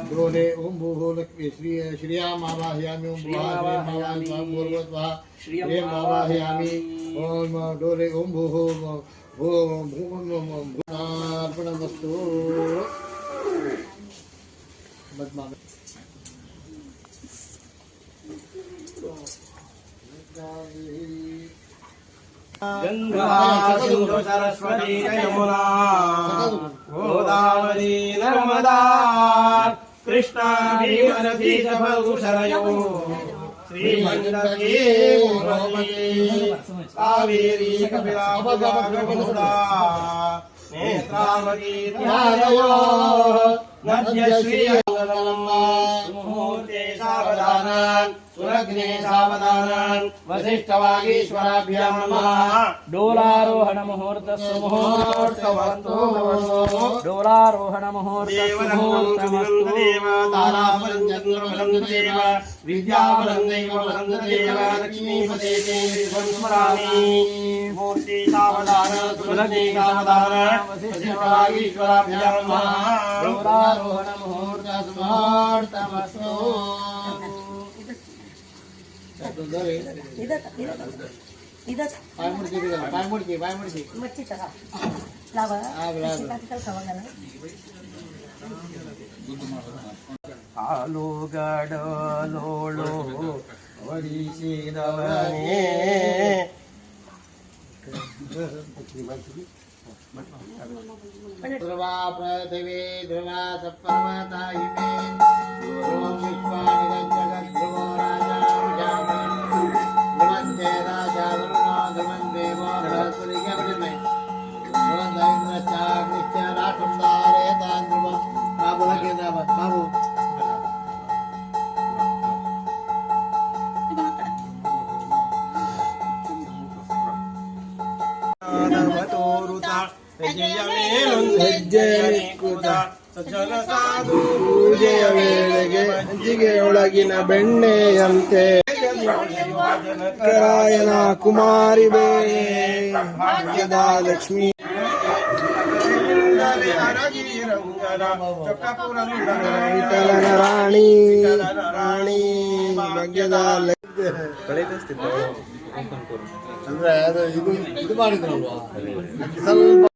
डोले ओम भूभो लक्ष्मी श्रियामावाहयामि ओम श्रियामावाहयामि ओम डोले ओम भूभो अर्पणमस्तु गंगा सिंधु सरस्वती यमुना गोदावरी नर्मदा कृष्णा भीमनदी जलधरयो श्रीमंगलती कावेरी कपिला नेत्रावती ध्यायो नद्यश्री मुहूर्ते सावधानान् सुरग्ने सावधानान् वसिष्ठवागीश्वराभ्यां नमः डोलारोहण मुहूर्तस्य मुहूर्तवस्तु डोलारोहण मुहूर्तमस्तु तारापरञ्चन्द्रबलं विद्याबलं दैवबलं लक्ष्मीपते स्मरामि मूर्ति सावधान सुरग्ने सावधान वसिष्ठवागीश्वराभ्यां नमः डोलारोहण मुहूर्तमस्तु ಹಾಲು ಗಡಲೋಳು ವರಿಸಿದವನೇ ಧ್ರುವ ಪೃಥಿವೀ ಧ್ರುವ ಸಪ್ತರ್ವತಾಯಿಮೇ ಓಂ ವಿಶ್ವಾನಿ ಜಗದ್ಧ್ರುವೋ ರಾಜಾ ಧ್ರುವಂತೆ ರಾಜಾ ವರುಣೋ ಧ್ರುವಂ ದೇವೋ ಬೃಹಸ್ಪತಿಗೆ ಬಡಿಮೆ ಧ್ರುವಂತ ಇಂದ್ರ ಚಾಗ್ನಿಶ್ಚ ರಾಷ್ಟ್ರಂ ಧಾರಯತಾನ್ ಧ್ರುವಂ ಬಾಬು ಲಗೇಂದ್ರ ಬಾಬು ಪೂಜೆಯ ವೇಳೆಗೆ ಹಂಚಿಗೆಯೊಳಗಿನ ಬೆಣ್ಣೆಯಂತೆ ರಾಯನ ಕುಮಾರಿ ಭಾಗ್ಯದ ಲಕ್ಷ್ಮೀ ವಿಠಲನ ರಾಣಿ ರಾಣಿ ಭಾಗ್ಯದ ಅಂದ್ರೆ ಇದು ಮಾಡಿದ್ರಲ್ವಾ ಸ್ವಲ್ಪ